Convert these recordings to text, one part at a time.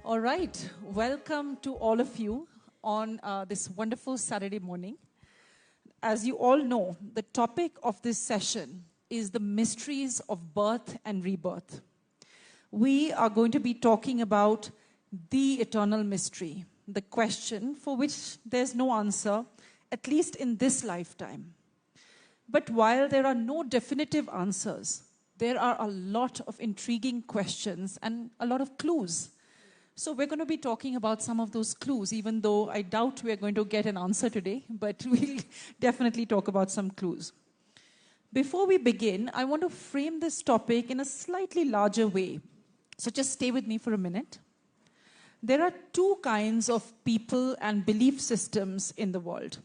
All right, welcome to all of you on this wonderful Saturday morning. As you all know, the topic of this session is the mysteries of birth and rebirth. We are going to be talking about the eternal mystery, the question for which there's no answer, at least in this lifetime. But while there are no definitive answers, there are a lot of intriguing questions and a lot of clues. So we're going to be talking about some of those clues, even though I doubt we're going to get an answer today, but we'll definitely talk about some clues. Before we begin, I want to frame this topic in a slightly larger way. So just stay with me for a minute. There are two kinds of people and belief systems in the world.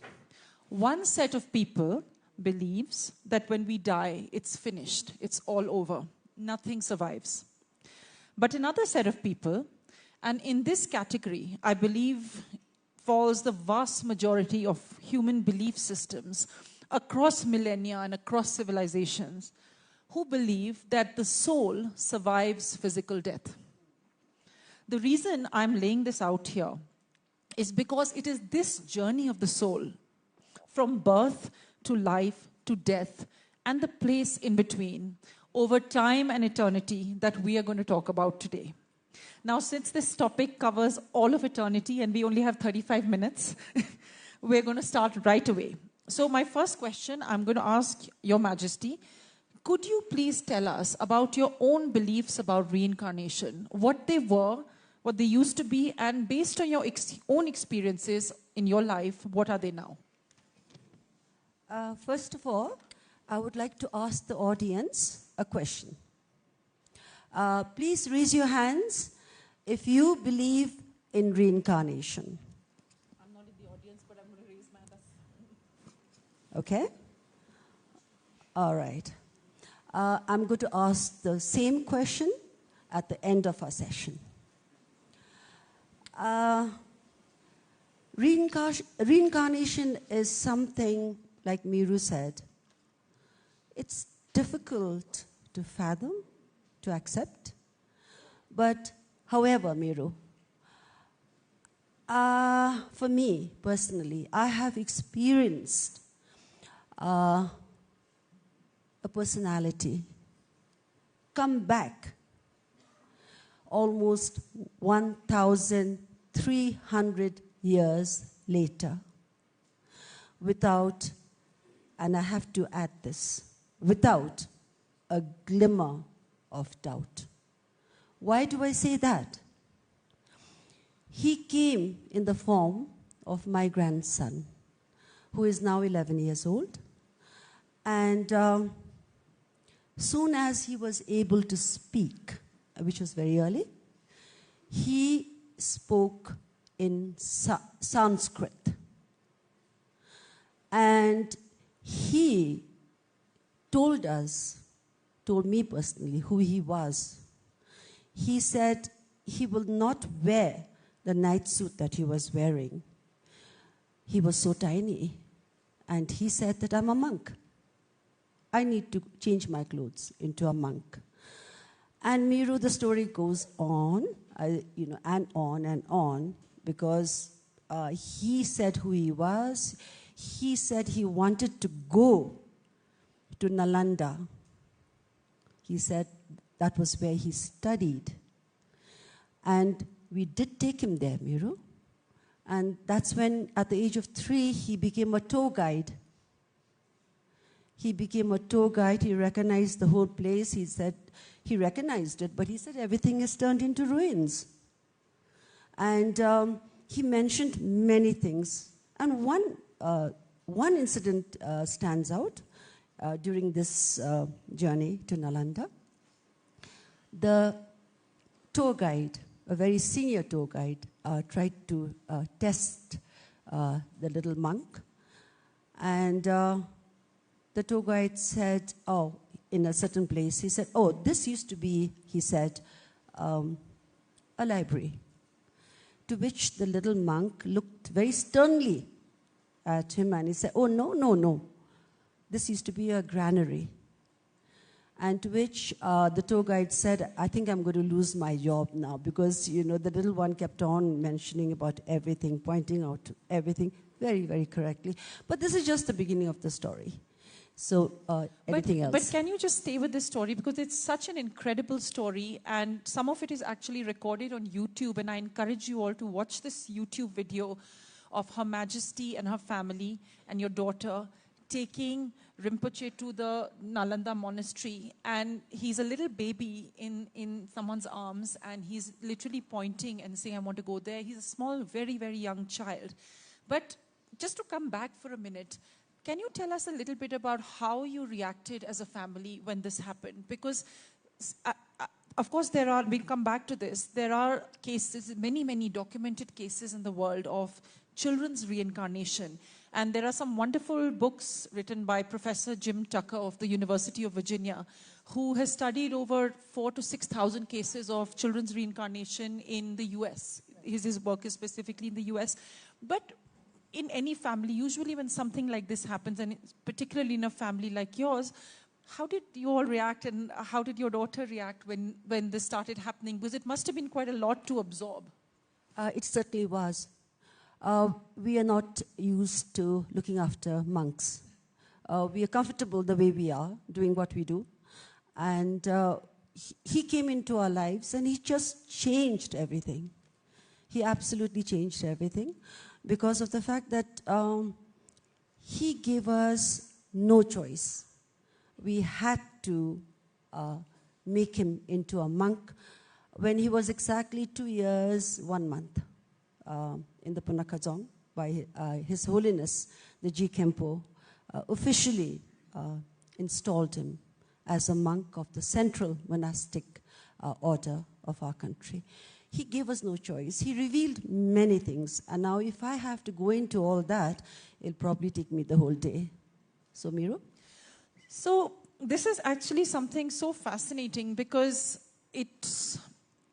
One set of people believes that when we die, it's finished, it's all over, nothing survives. But another set of people, and in this category, I believe, falls the vast majority of human belief systems across millennia and across civilizations, who believe that the soul survives physical death. The reason I'm laying this out here is because it is this journey of the soul, from birth to life to death, and the place in between, over time and eternity, that we are going to talk about today. Now, since this topic covers all of eternity and we only have 35 minutes, we're going to start right away. So my first question, I'm going to ask Your Majesty, could you please tell us about your own beliefs about reincarnation, what they were, what they used to be, and based on your own experiences in your life, what are they now? First of all, I would like to ask the audience a question. Please raise your hands if you believe in reincarnation. I'm not in the audience, but I'm going to raise my hand. Okay? All right. I'm going to ask the same question at the end of our session. Reincarnation is something, like Maru said, it's difficult to fathom, to accept. But however, Maru, for me personally, I have experienced a personality come back almost 1,300 years later without, and I have to add this, without a glimmer of doubt. Why do I say that? He came in the form of my grandson, who is now 11 years old. And soon as he was able to speak, which was very early, he spoke in Sanskrit. And he told me personally who he was. He said he will not wear the night suit that he was wearing. He was so tiny. And he said that I'm a monk. I need to change my clothes into a monk. And Maru, the story goes on, and on, because he said who he was. He said he wanted to go to Nalanda. He said that was where he studied. And we did take him there, Maru. And that's when, at the age of 3, he became a tour guide. He became a tour guide. He recognized the whole place. He said he recognized it, but he said everything is turned into ruins. And he mentioned many things. And one incident stands out during this journey to Nalanda. The tour guide, a very senior tour guide, tried to test the little monk. And the tour guide said, in a certain place, he said, this used to be, he said, a library. To which the little monk looked very sternly at him and he said, no. This used to be a granary. And to which the tour guide said, I think I'm going to lose my job now, because, the little one kept on mentioning about everything, pointing out everything very, very correctly. But this is just the beginning of the story. So anything else? But can you just stay with this story? Because it's such an incredible story, and some of it is actually recorded on YouTube, and I encourage you all to watch this YouTube video of Her Majesty and her family and your daughter taking Rinpoche to the Nalanda monastery, and he's a little baby in someone's arms, and he's literally pointing and saying, I want to go there. He's a small, very, very young child. But just to come back for a minute, can you tell us a little bit about how you reacted as a family when this happened? Because, of course, we'll come back to this, there are cases, many, many documented cases in the world of children's reincarnation. And there are some wonderful books written by Professor Jim Tucker of the University of Virginia, who has studied over 4,000 to 6,000 cases of children's reincarnation in the US. His work is specifically in the US. But in any family, usually when something like this happens, and particularly in a family like yours, how did you all react, and how did your daughter react when this started happening? Because it must have been quite a lot to absorb. It certainly was. We are not used to looking after monks. We are comfortable the way we are, doing what we do. And he came into our lives, and he just changed everything. He absolutely changed everything, because of the fact that he gave us no choice. We had to make him into a monk when he was exactly 2 years, 1 month, in the Punakazong, by His Holiness, the G. Kempo, officially installed him as a monk of the central monastic order of our country. He gave us no choice. He revealed many things. And now if I have to go into all that, it'll probably take me the whole day. So, Maru? So this is actually something so fascinating, because it's,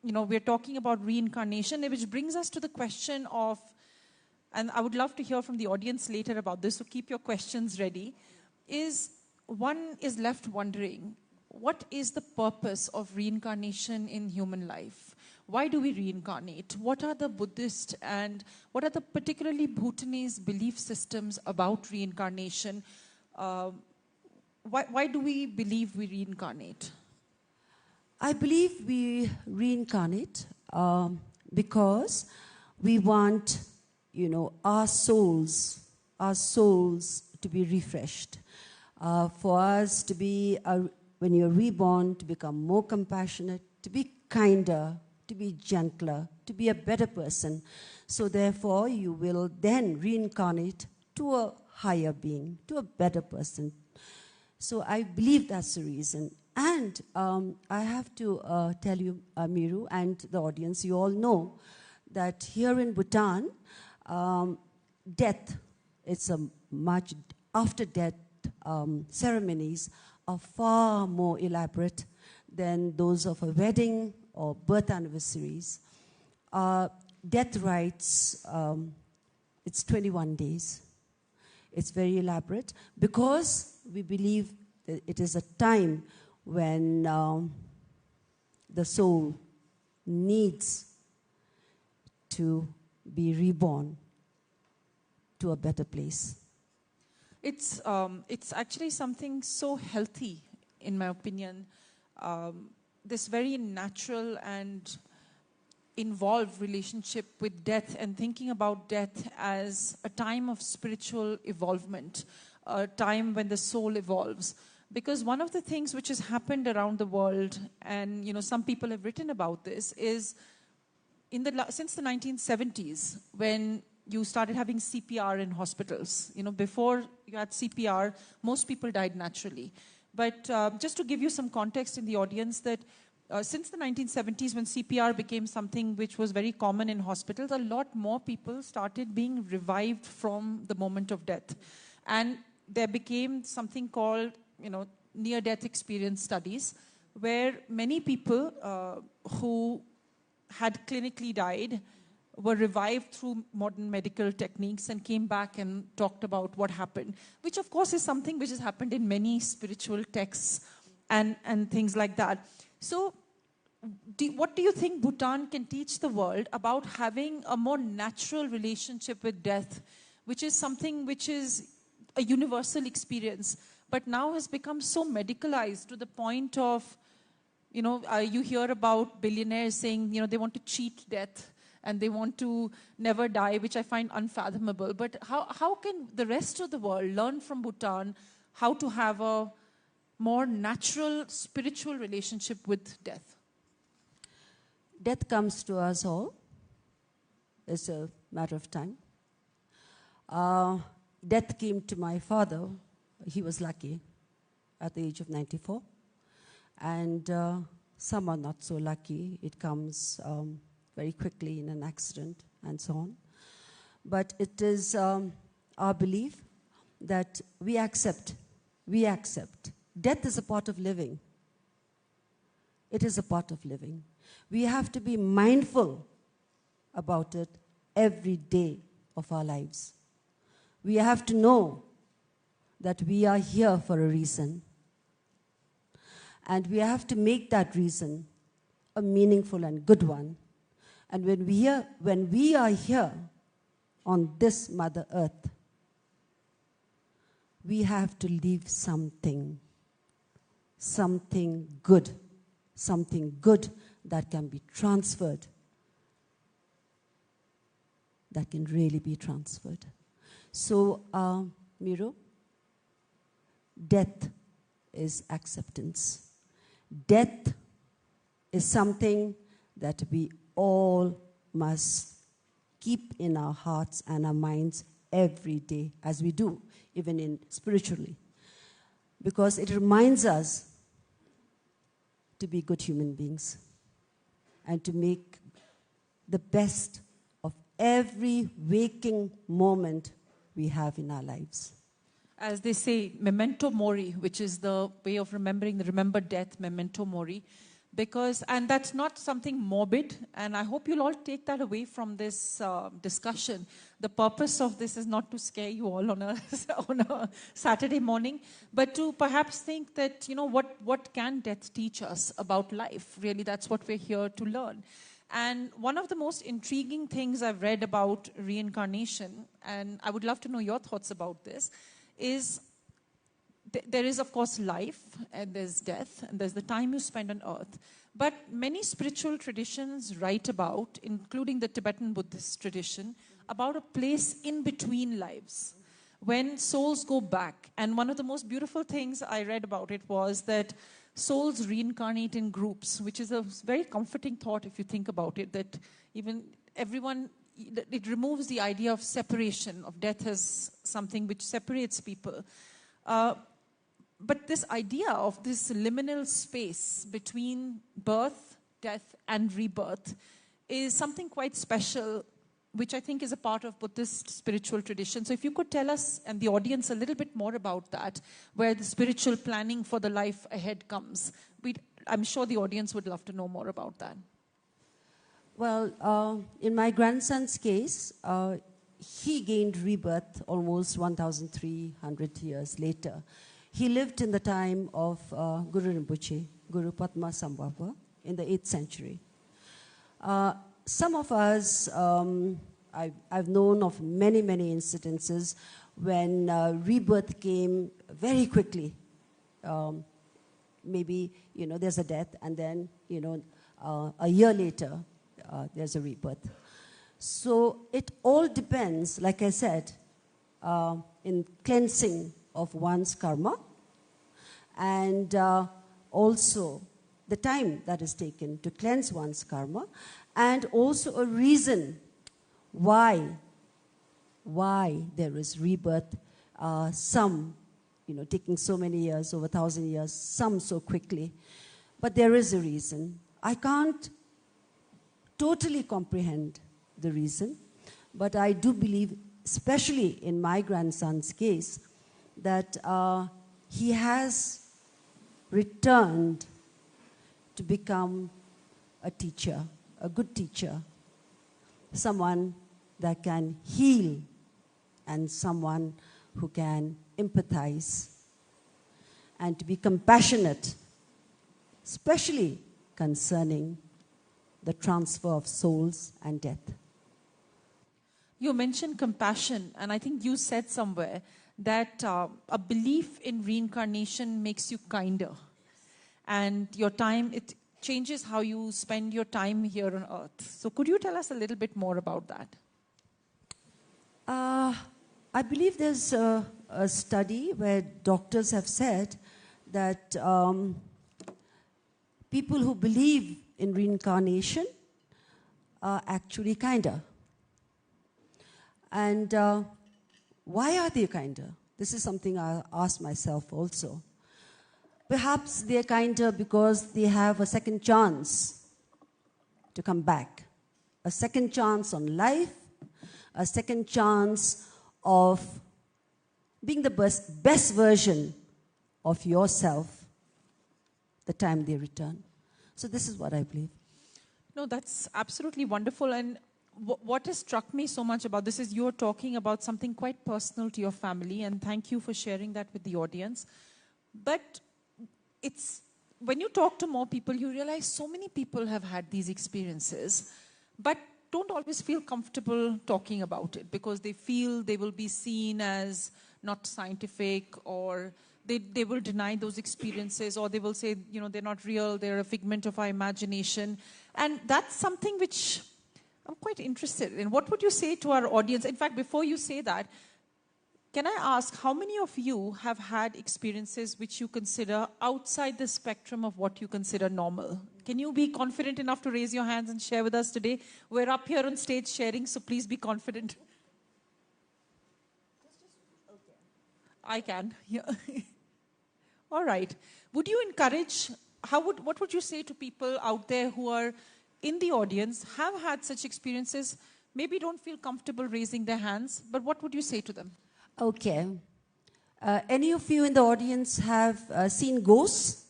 we're talking about reincarnation, which brings us to the question of, and I would love to hear from the audience later about this, so keep your questions ready, one is left wondering, what is the purpose of reincarnation in human life? Why do we reincarnate? What are the Buddhist and what are the particularly Bhutanese belief systems about reincarnation? Why do we believe we reincarnate? I believe we reincarnate because we want, our souls to be refreshed. For us to be, when you're reborn, to become more compassionate, to be kinder, to be gentler, to be a better person. So therefore, you will then reincarnate to a higher being, to a better person. So I believe that's the reason. And I have to tell you, Maru, and the audience, you all know that here in Bhutan, death, it's a much after death ceremonies are far more elaborate than those of a wedding or birth anniversaries. Death rites, it's 21 days. It's very elaborate because we believe that it is a time when the soul needs to be reborn to a better place. It's actually something so healthy, in my opinion. This very natural and involved relationship with death, and thinking about death as a time of spiritual evolvement, a time when the soul evolves. Because one of the things which has happened around the world, and some people have written about this, is since the 1970s, when you started having CPR in hospitals. Before you had CPR, most people died naturally. But just to give you some context in the audience, that since the 1970s, when CPR became something which was very common in hospitals, a lot more people started being revived from the moment of death. And there became something called, near-death experience studies, where many people who had clinically died were revived through modern medical techniques and came back and talked about what happened, which of course is something which has happened in many spiritual texts and things like that. So what do you think Bhutan can teach the world about having a more natural relationship with death, which is something which is a universal experience, but now has become so medicalized to the point of, you hear about billionaires saying, they want to cheat death and they want to never die, which I find unfathomable. But how can the rest of the world learn from Bhutan how to have a more natural, spiritual relationship with death? Death comes to us all. It's a matter of time. Death came to my father. He was lucky at the age of 94. And some are not so lucky. It comes very quickly in an accident and so on. But it is our belief that we accept. Death is a part of living. It is a part of living. We have to be mindful about it every day of our lives. We have to know that we are here for a reason. And we have to make that reason a meaningful and good one. And when we are here on this Mother Earth, we have to leave something good that can be transferred, that can really be transferred. So, Maru, death is acceptance. Death is something that we all must keep in our hearts and our minds every day, as we do, even spiritually. Because it reminds us to be good human beings and to make the best of every waking moment we have in our lives. As they say, memento mori, which is the way of remember death, memento mori. And that's not something morbid, and I hope you'll all take that away from this discussion. The purpose of this is not to scare you all on a Saturday morning, but to perhaps think that, what can death teach us about life? Really, that's what we're here to learn. And one of the most intriguing things I've read about reincarnation, and I would love to know your thoughts about this, is there is, of course, life, and there's death, and there's the time you spend on earth. But many spiritual traditions write about, including the Tibetan Buddhist tradition, about a place in between lives, when souls go back. And one of the most beautiful things I read about it was that souls reincarnate in groups, which is a very comforting thought if you think about it, that even everyone, it removes the idea of separation, of death as something which separates people. But this idea of this liminal space between birth, death, and rebirth is something quite special, which I think is a part of Buddhist spiritual tradition. So if you could tell us and the audience a little bit more about that, where the spiritual planning for the life ahead comes. I'm sure the audience would love to know more about that. Well, in my grandson's case, he gained rebirth almost 1,300 years later. He lived in the time of Guru Rinpoche, Guru Padma Sambhava, in the 8th century. Some of us, I've known of many, many incidences when rebirth came very quickly. Maybe, there's a death, and then, a year later, there's a rebirth. So it all depends, like I said, in cleansing of one's karma, and also the time that is taken to cleanse one's karma, and also a reason why there is rebirth, some taking so many years, over 1,000 years, some so quickly. But there is a reason. I can't totally comprehend the reason, but I do believe, especially in my grandson's case, that he has returned to become a teacher, a good teacher, someone that can heal and someone who can empathize and to be compassionate especially concerning the transfer of souls and death. You mentioned compassion, and I think you said somewhere that a belief in reincarnation makes you kinder. And your time, it changes how you spend your time here on earth. So could you tell us a little bit more about that? I believe there's a study where doctors have said that people who believe in reincarnation are actually kinder. And why are they kinder? This is something I asked myself also. Perhaps they're kinder because they have a second chance to come back. A second chance on life, a second chance of being the best version of yourself the time they return. So this is what I believe. No, that's absolutely wonderful. And what has struck me so much about this is you're talking about something quite personal to your family, and thank you for sharing that with the audience. But it's when you talk to more people, you realize so many people have had these experiences, but don't always feel comfortable talking about it because they feel they will be seen as not scientific, or they will deny those experiences, or they will say, you know, they're not real, they're a figment of our imagination. And that's something which I'm quite interested in. What would you say to our audience? In fact, before you say that, can I ask how many of you have had experiences which you consider outside the spectrum of what you consider normal? Can you be confident enough to raise your hands and share with us today? We're up here on stage sharing, so please be confident. I can. Yeah. All right. Would you encourage, what would you say to people out there who are in the audience, have had such experiences, maybe don't feel comfortable raising their hands, but what would you say to them? Okay. Any of you in the audience have seen ghosts?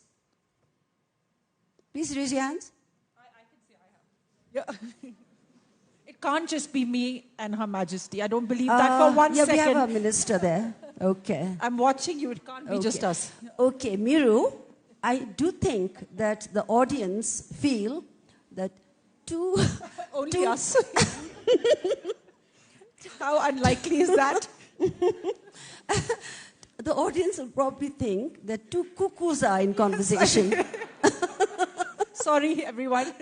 Please raise your hands. I can say I have. Yeah. It can't just be me and Her Majesty. I don't believe that for one second. Yeah, we have a minister there. Okay. I'm watching you. It can't be just us. Okay, Maru, I do think that the audience feel that Only us. How unlikely is that? The audience will probably think that two cuckoos are in conversation. Sorry, everyone.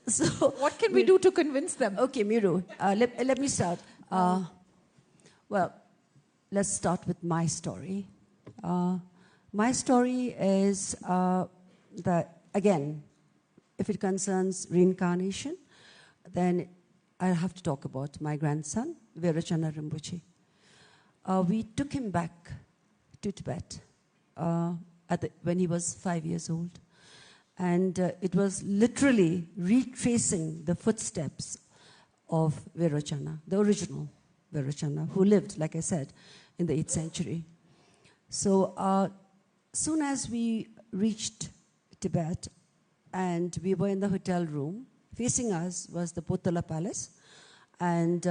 So, what can we do to convince them? Okay, Maru, let me start. Well, let's start with my story. My story is that, again, if it concerns reincarnation, then I have to talk about my grandson, Virachana Rinpoche. We took him back to Tibet when he was 5 years old. And it was literally retracing the footsteps of Virachana, the original Virachana, who lived, like I said, in the 8th century. So soon as we reached Tibet and we were in the hotel room, facing us was the Potala Palace, and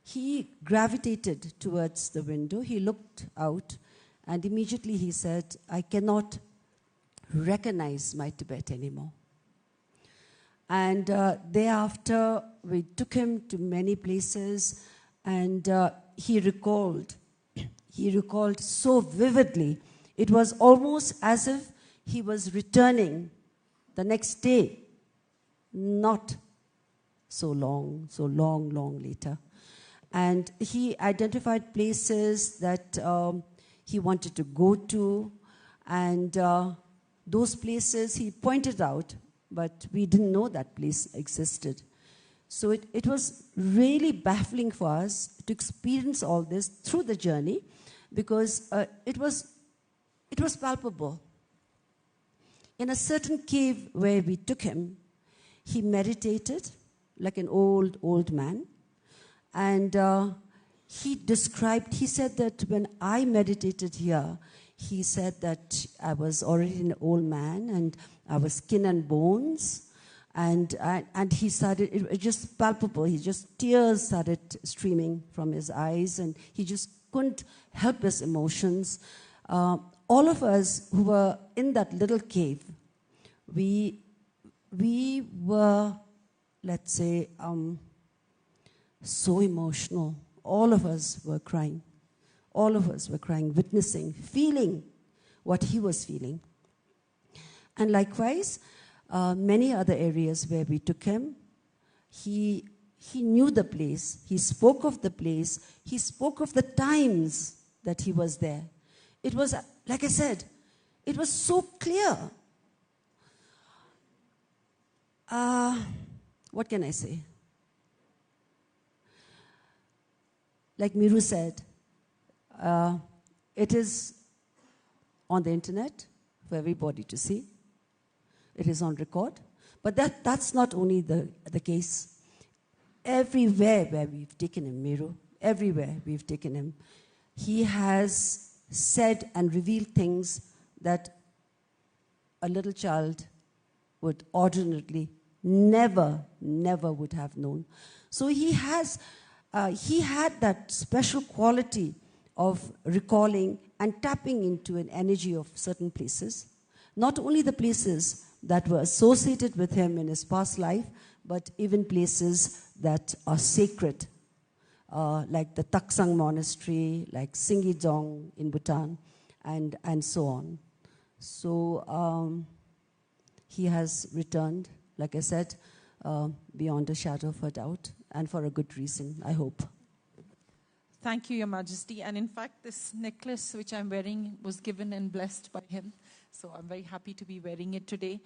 he gravitated towards the window. He looked out, and immediately he said, I cannot recognize my Tibet anymore. And thereafter, we took him to many places, and he recalled so vividly. It was almost as if he was returning the next day, not so long later. And he identified places that he wanted to go to, and those places he pointed out, but we didn't know that place existed. So it was really baffling for us to experience all this through the journey, because it was palpable. In a certain cave where we took him, he meditated like an old man. And he said that when I meditated here, he said that I was already an old man and I was skin and bones. And he started, it just palpable. Tears started streaming from his eyes, and he just couldn't help his emotions. all of us who were in that little cave, we were, let's say, so emotional. All of us were crying. All of us were crying, witnessing, feeling what he was feeling. And likewise, many other areas where we took him, he knew the place. He spoke of the place. He spoke of the times that he was there. It was, like I said, it was so clear. What can I say? Like Miru said, it is on the internet for everybody to see. It is on record. But that's not only the case. Everywhere where we've taken him, Miru, everywhere we've taken him, he has said and revealed things that a little child would ordinarily never would have known. So he had that special quality of recalling and tapping into an energy of certain places. Not only the places that were associated with him in his past life, but even places that are sacred, like the Taksang Monastery, like Singidong in Bhutan, and so on. So he has returned, like I said, beyond a shadow of a doubt, and for a good reason, I hope. Thank you, Your Majesty. And in fact, this necklace which I'm wearing was given and blessed by him. So I'm very happy to be wearing it today.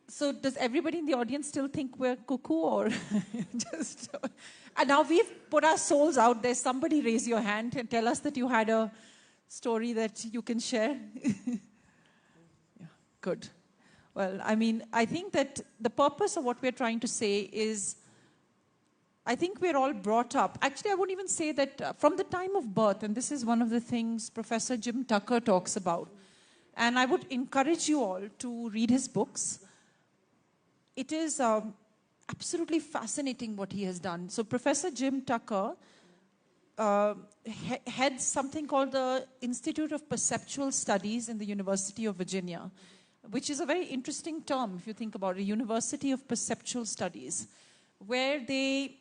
So does everybody in the audience still think we're cuckoo or just... And now we've put our souls out there. Somebody raise your hand and tell us that you had a story that you can share. Yeah, good. Well, I mean, I think that the purpose of what we're trying to say is, I think we're all brought up. Actually, I won't even say that from the time of birth, and this is one of the things Professor Jim Tucker talks about. And I would encourage you all to read his books. It is absolutely fascinating what he has done. So Professor Jim Tucker heads something called the Institute of Perceptual Studies in the University of Virginia, which is a very interesting term if you think about it, University of Perceptual Studies, where they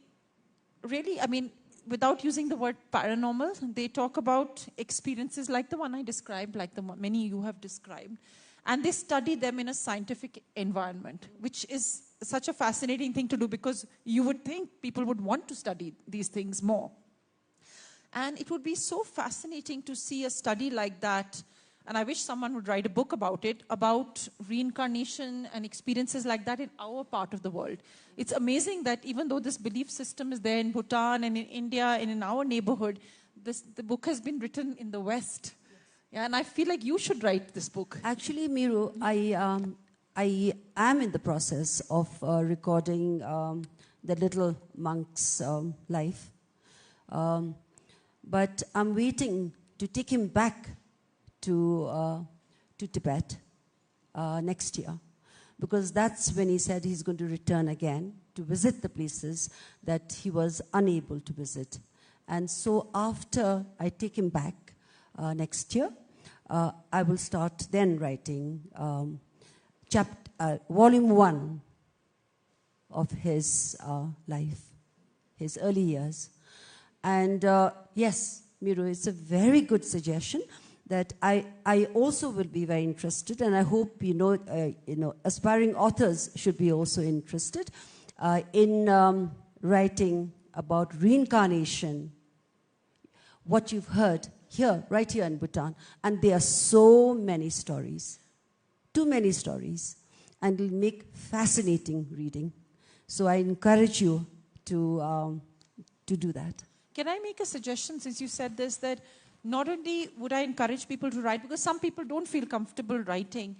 really, I mean, without using the word paranormal, they talk about experiences like the one I described, like the one many you have described, and they study them in a scientific environment, which is such a fascinating thing to do because you would think people would want to study these things more. And it would be so fascinating to see a study like that, and I wish someone would write a book about it, about reincarnation and experiences like that in our part of the world. It's amazing that even though this belief system is there in Bhutan and in India and in our neighborhood, the book has been written in the West. Yeah, and I feel like you should write this book. Actually, Miru, I am in the process of recording the little monk's life. But I'm waiting to take him back to Tibet next year. Because that's when he said he's going to return again to visit the places that he was unable to visit. And so after I take him back next year, I will start then writing volume 1 of his life, his early years. And yes, Miru, it's a very good suggestion that I also will be very interested, and I hope aspiring authors should be also interested in writing about reincarnation, what you've heard here, right here in Bhutan. And there are so many stories, too many stories, and it'll make fascinating reading. So I encourage you to do that. Can I make a suggestion, since you said this, that not only would I encourage people to write, because some people don't feel comfortable writing,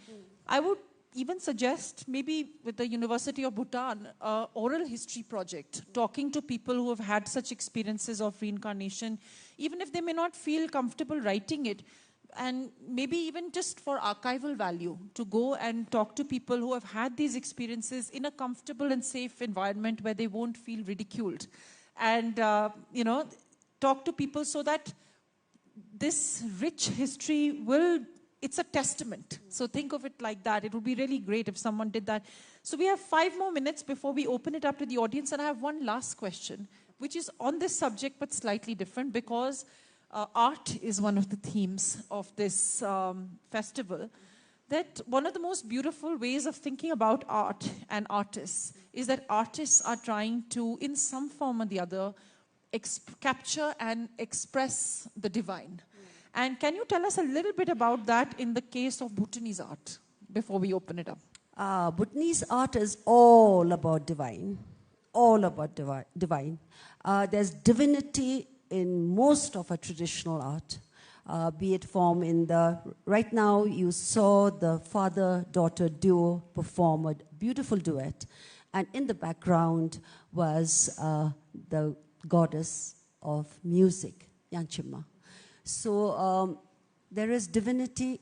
I would even suggest maybe with the University of Bhutan, oral history project, talking to people who have had such experiences of reincarnation, even if they may not feel comfortable writing it, and maybe even just for archival value, to go and talk to people who have had these experiences in a comfortable and safe environment where they won't feel ridiculed. And, talk to people so that this rich history it's a testament. So think of it like that. It would be really great if someone did that. So we have 5 more minutes before we open it up to the audience. And I have one last question, which is on this subject, but slightly different, because art is one of the themes of this festival. That one of the most beautiful ways of thinking about art and artists is that artists are trying to, in some form or the other, capture and express the divine. And can you tell us a little bit about that in the case of Bhutanese art before we open it up? Bhutanese art is all about divine. All about divine. There's divinity in most of our traditional art. Be it form in right now you saw the father-daughter duo perform a beautiful duet. And in the background was the goddess of music, Yanchima. So there is divinity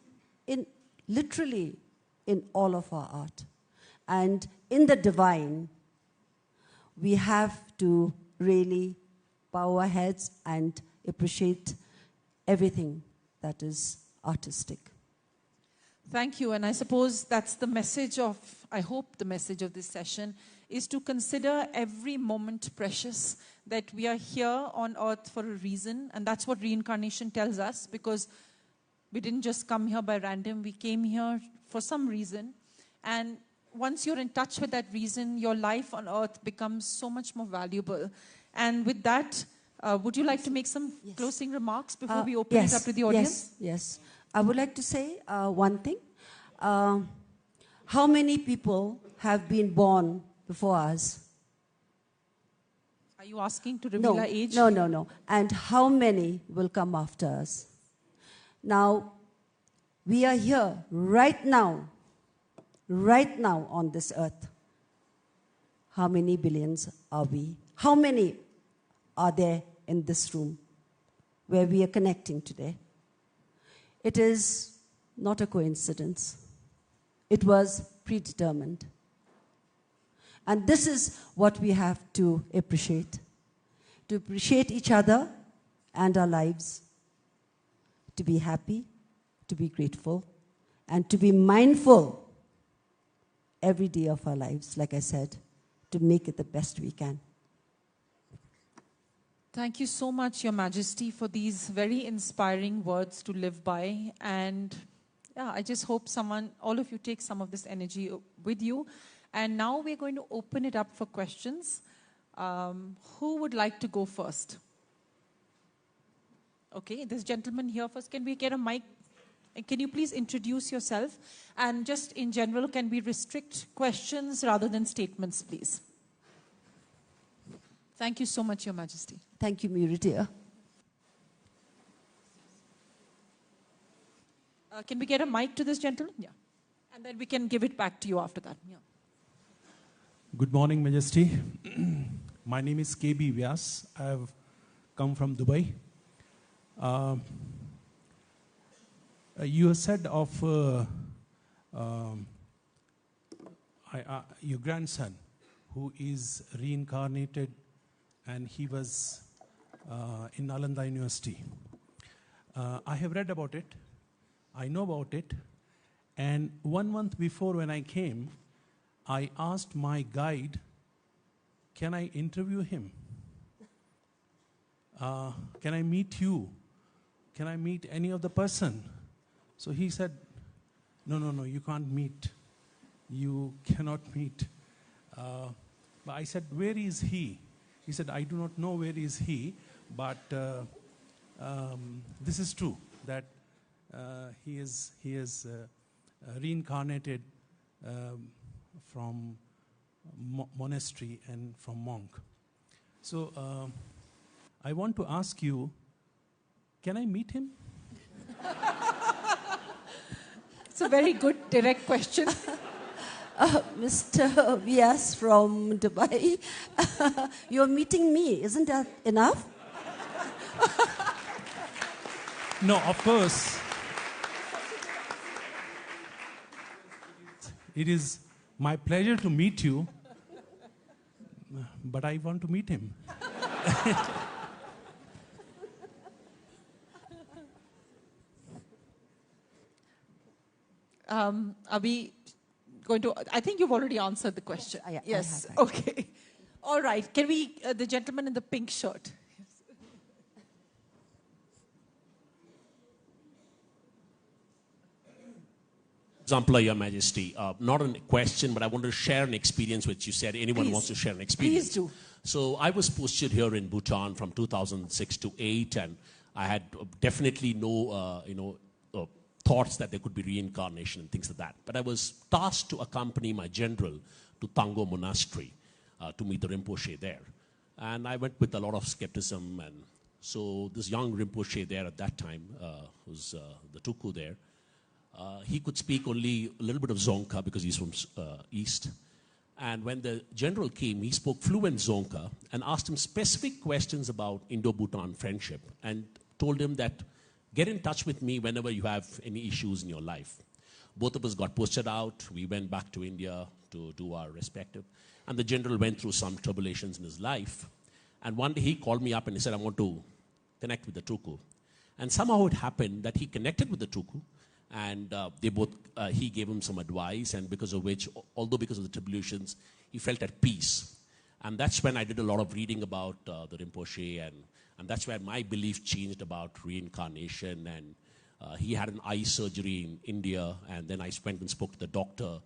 literally in all of our art. And in the divine, we have to really bow our heads and appreciate everything that is artistic. Thank you. And I suppose that's the message I hope the message of this session is to consider every moment precious, that we are here on earth for a reason. And that's what reincarnation tells us, because we didn't just come here by random. We came here for some reason. And once you're in touch with that reason, your life on earth becomes so much more valuable. And with that, would you like to make some closing remarks before we open it up to the audience? Yes. I would like to say one thing. How many people have been born before us? Are you asking to reveal our age? No. And how many will come after us? Now, we are here right now on this earth. How many billions are we? How many are there in this room where we are connecting today? It is not a coincidence. It was predetermined. And this is what we have to appreciate each other and our lives, to be happy, to be grateful, and to be mindful every day of our lives, like I said, to make it the best we can. Thank you so much, Your Majesty, for these very inspiring words to live by. And I just hope all of you take some of this energy with you. And now we're going to open it up for questions. Who would like to go first? Okay, this gentleman here first. Can we get a mic? Can you please introduce yourself? And just in general, can we restrict questions rather than statements, please? Thank you so much, Your Majesty. Thank you, Maru dear. Can we get a mic to this gentleman? Yeah. And then we can give it back to you after that. Yeah. Good morning, Majesty. My name is KB Vyas. I have come from Dubai. You said of your grandson, who is reincarnated, and he was in Nalanda University. I have read about it. I know about it. And 1 month before when I came, I asked my guide, can I interview him? Can I meet you? Can I meet any of the person? So he said, no, you can't meet. You cannot meet. But I said, where is he? He said, I do not know where is he, but this is true, that he is reincarnated from monastery and from monk. So I want to ask you, can I meet him? It's a very good direct question. Mr. Vyas from Dubai, you're meeting me. Isn't that enough? No, of course. It is my pleasure to meet you, but I want to meet him. Are we going to? I think you've already answered the question. I Yes. have, Okay. All right. Can we, the gentleman in the pink shirt? Example, Your Majesty. Not a question, but I want to share an experience which you said anyone Please. wants to share an experience. Please do. So I was posted here in Bhutan from 2006 to 8, and I had definitely no, thoughts that there could be reincarnation and things like that. But I was tasked to accompany my general to Tango Monastery to meet the Rinpoche there. And I went with a lot of skepticism. And so this young Rinpoche there at that time, who's the Tuku there, he could speak only a little bit of Zonka because he's from East. And when the general came, he spoke fluent Zonka and asked him specific questions about Indo-Bhutan friendship and told him that get in touch with me whenever you have any issues in your life. Both of us got posted out. We went back to India to do our respective. And the general went through some tribulations in his life. And one day he called me up and he said, I want to connect with the Tuku. And somehow it happened that he connected with the Tuku. And they both, he gave him some advice, and because of which, although because of the tribulations, he felt at peace. And that's when I did a lot of reading about the Rinpoche, and that's where my belief changed about reincarnation. And he had an eye surgery in India, and then I went and spoke to the doctor,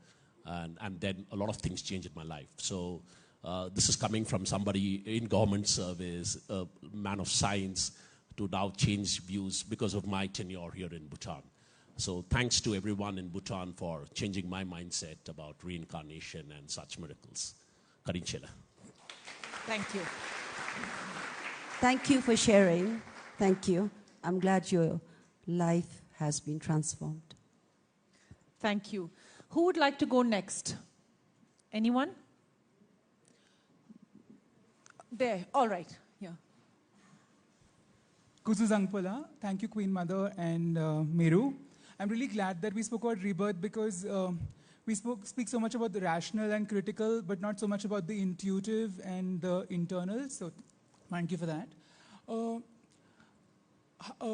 and then a lot of things changed in my life. So this is coming from somebody in government service, a man of science, to now change views because of my tenure here in Bhutan. So thanks to everyone in Bhutan for changing my mindset about reincarnation and such miracles. Karinchela. Thank you. Thank you for sharing. Thank you. I'm glad your life has been transformed. Thank you. Who would like to go next? Anyone? There. All right. Yeah. Kuzu Zangpola. Thank you, Queen Mother and Maru. I'm really glad that we spoke about rebirth because we speak so much about the rational and critical, but not so much about the intuitive and the internal. So thank you for that.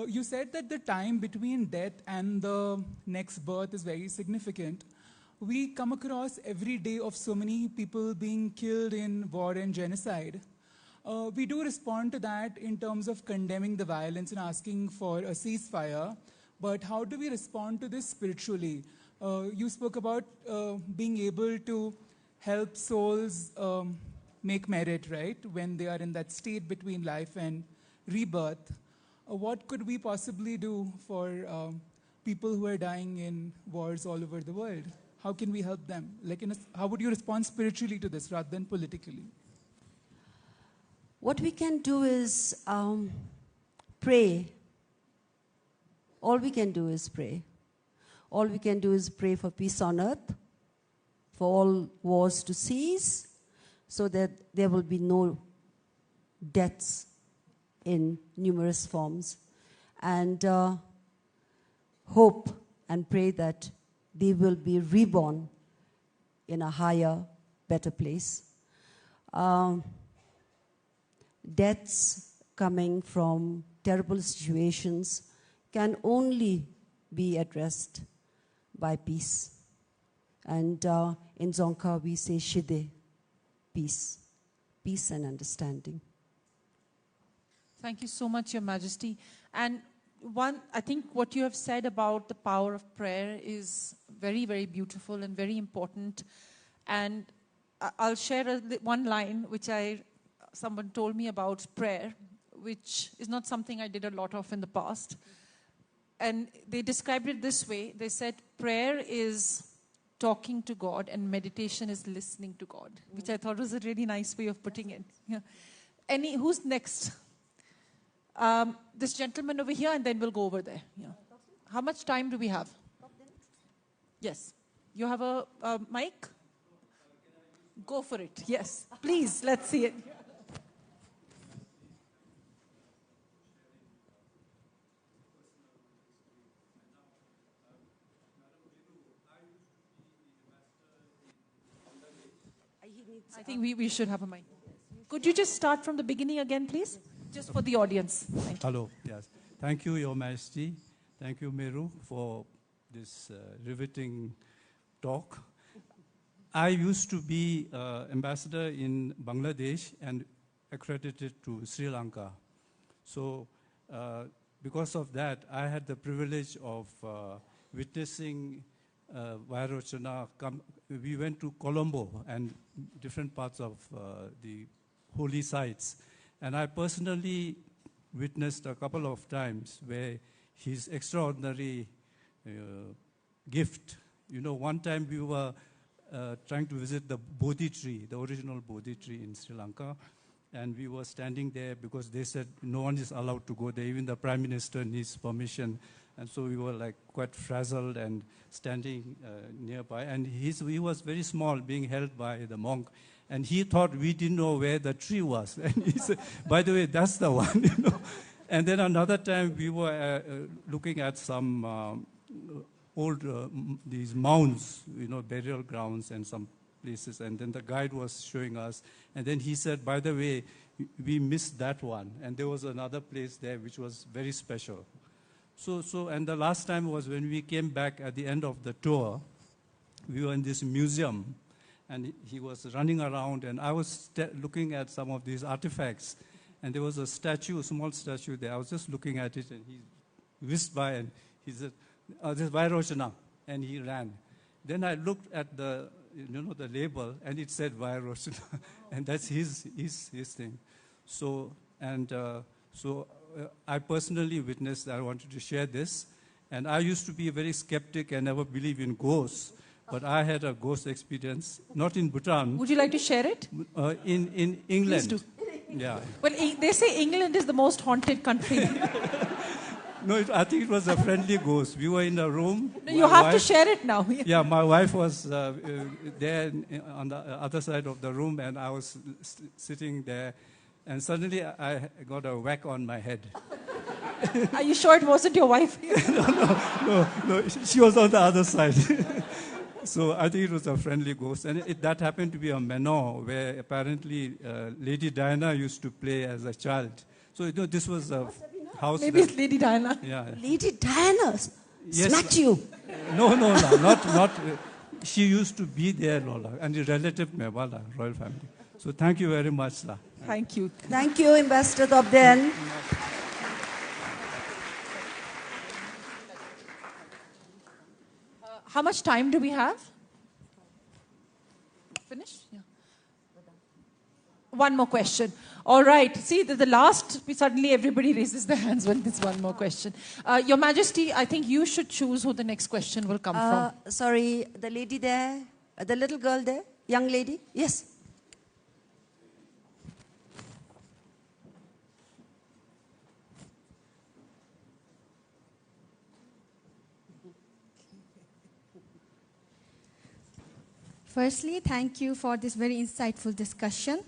You said that the time between death and the next birth is very significant. We come across every day of so many people being killed in war and genocide. We do respond to that in terms of condemning the violence and asking for a ceasefire. But how do we respond to this spiritually? You spoke about being able to help souls make merit, right? When they are in that state between life and rebirth. What could we possibly do for people who are dying in wars all over the world? How can we help them? How would you respond spiritually to this rather than politically? What we can do is pray. All we can do is pray. All we can do is pray for peace on earth, for all wars to cease, so that there will be no deaths in numerous forms, and hope and pray that they will be reborn in a higher, better place. Deaths coming from terrible situations can only be addressed by peace. And in Dzongkha we say Shide, peace. Peace and understanding. Thank you so much, Your Majesty. And I think what you have said about the power of prayer is very, very beautiful and very important. And I'll share one line which someone told me about prayer, which is not something I did a lot of in the past. And they described it this way. They said prayer is talking to God and meditation is listening to God, which I thought was a really nice way of putting it. Yeah. Who's next? This gentleman over here, and then we'll go over there. Yeah. How much time do we have? Yes. You have a mic? Go for it. Yes. Please, let's see it. I think we should have a mic. Could you just start from the beginning again, please? Just for the audience. Thank you. Hello, yes. Thank you, Your Majesty. Thank you, Maru, for this riveting talk. I used to be ambassador in Bangladesh and accredited to Sri Lanka. So because of that, I had the privilege of witnessing Vairochana. We went to Colombo and different parts of the holy sites. And I personally witnessed a couple of times where his extraordinary gift. You know, one time we were trying to visit the Bodhi tree, the original Bodhi tree in Sri Lanka. And we were standing there because they said no one is allowed to go there. Even the Prime Minister needs permission. And so we were like quite frazzled and standing nearby. And he was very small, being held by the monk. And he thought we didn't know where the tree was. And he said, by the way, that's the one, you know. And then another time we were looking at some old, these mounds, you know, burial grounds and some places. And then the guide was showing us. And then he said, by the way, we missed that one. And there was another place there which was very special. And the last time was when we came back at the end of the tour. We were in this museum. And he was running around, and I was looking at some of these artifacts. And there was a statue, a small statue there. I was just looking at it, and he whisked by, and he said, this is Vairochana, and he ran. Then I looked at the, you know, the label, and it said Vairochana, and that's his thing. So I personally witnessed that. I wanted to share this. And I used to be a very skeptic and never believe in ghosts. But I had a ghost experience, not in Bhutan. Would you like to share it? In England. Please do. Yeah. Well, they say England is the most haunted country. No, I think it was a friendly ghost. We were in a room. No, you have to share it now. Yeah, my wife was there on the other side of the room, and I was sitting there. And suddenly I got a whack on my head. Are you sure it wasn't your wife? No, she was on the other side. So I think it was a friendly ghost. And that happened to be a manor where apparently Lady Diana used to play as a child. So, you know, this was a house. Maybe it's Lady Diana. Yeah. Lady Diana smacked you. No, not. She used to be there, Lola, and a relative, Mewala, royal family. So thank you very much, sir. Thank you. Thank you, Ambassador Dobden. How much time do we have? Finish? Yeah. One more question. All right. See, the last, suddenly everybody raises their hands when there's one more question. Your Majesty, I think you should choose who the next question will come from. Sorry, the lady there, the little girl there, young lady. Yes. Firstly, thank you for this very insightful discussion.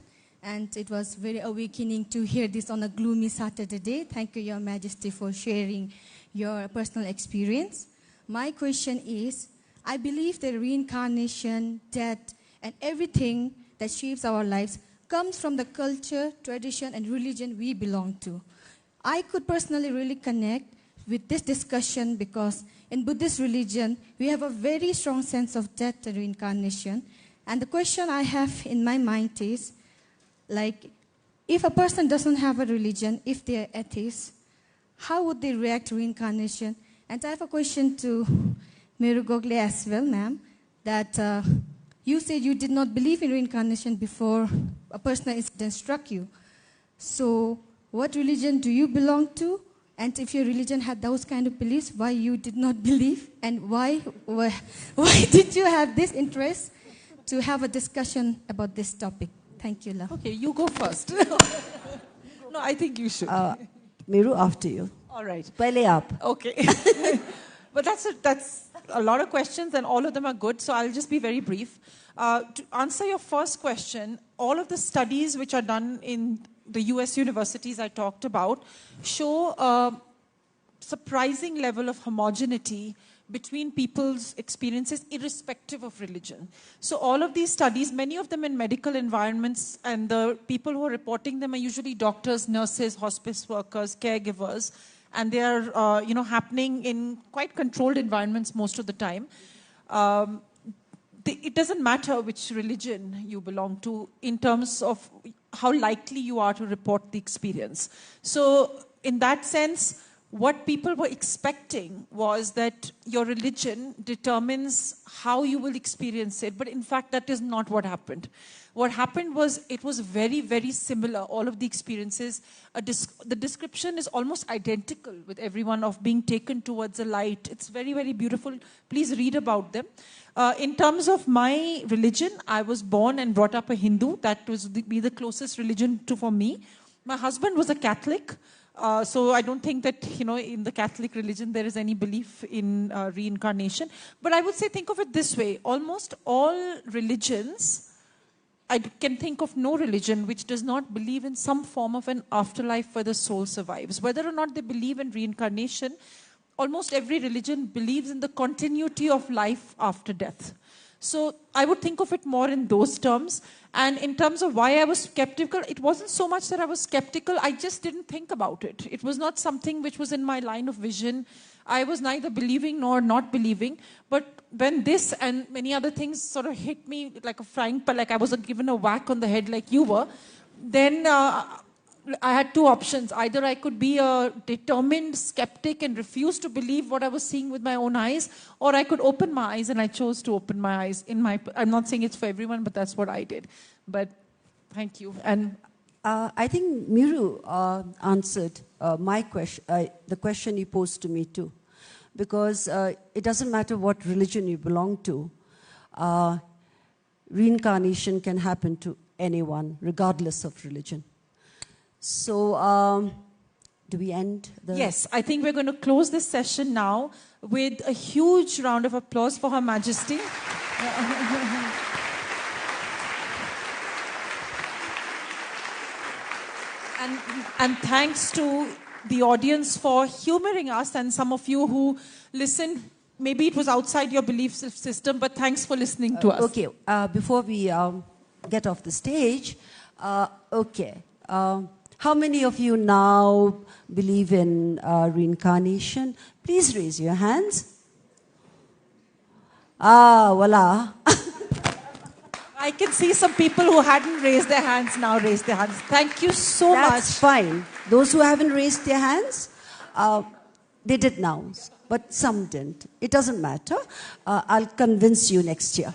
And it was very awakening to hear this on a gloomy Saturday day. Thank you, Your Majesty, for sharing your personal experience. My question is, I believe that reincarnation, death, and everything that shapes our lives comes from the culture, tradition, and religion we belong to. I could personally really connect with this discussion because in Buddhist religion, we have a very strong sense of death and reincarnation. And the question I have in my mind is, like, if a person doesn't have a religion, if they're atheists, how would they react to reincarnation? And I have a question to Maru Gokhale as well, ma'am, that you said you did not believe in reincarnation before a personal incident struck you. So what religion do you belong to? And if your religion had those kind of beliefs, why you did not believe? And why did you have this interest to have a discussion about this topic? Thank you, love. Okay, you go first. No, I think you should. Meru, after you. All right. Pele aap. Okay. But that's a lot of questions, and all of them are good, so I'll just be very brief. To answer your first question, all of the studies which are done in the US universities I talked about show a surprising level of homogeneity between people's experiences irrespective of religion. So all of these studies, many of them in medical environments, and the people who are reporting them are usually doctors, nurses, hospice workers, caregivers, and they are, happening in quite controlled environments most of the time. It doesn't matter which religion you belong to in terms of how likely you are to report the experience. So in that sense, what people were expecting was that your religion determines how you will experience it. But in fact, that is not what happened. What happened was it was very, very similar, all of the experiences. The description is almost identical with everyone of being taken towards the light. It's very, very beautiful. Please read about them. In terms of my religion, I was born and brought up a Hindu. That was be the closest religion for me. My husband was a Catholic. So I don't think that, in the Catholic religion there is any belief in reincarnation. But I would say, think of it this way. Almost all religions, I can think of no religion which does not believe in some form of an afterlife where the soul survives. Whether or not they believe in reincarnation, almost every religion believes in the continuity of life after death. So I would think of it more in those terms. And in terms of why I was skeptical, it wasn't so much that I was skeptical, I just didn't think about it. It was not something which was in my line of vision. I was neither believing nor not believing. But when this and many other things sort of hit me like a frying pan, like I was given a whack on the head like you were, then I had two options. Either I could be a determined skeptic and refuse to believe what I was seeing with my own eyes, or I could open my eyes, and I chose to open my eyes. I'm not saying it's for everyone, but that's what I did. But thank you. And I think Maru answered my question, the question you posed to me too. Because it doesn't matter what religion you belong to, reincarnation can happen to anyone, regardless of religion. So, do we end the... Yes, I think we're going to close this session now with a huge round of applause for Her Majesty. And thanks to the audience for humoring us, and some of you who listened, maybe it was outside your belief system, but thanks for listening to us. Okay, before we get off the stage, how many of you now believe in reincarnation? Please raise your hands. Voila. I can see some people who hadn't raised their hands now raise their hands. Thank you so much. That's fine. Those who haven't raised their hands, they did now, but some didn't. It doesn't matter. I'll convince you next year.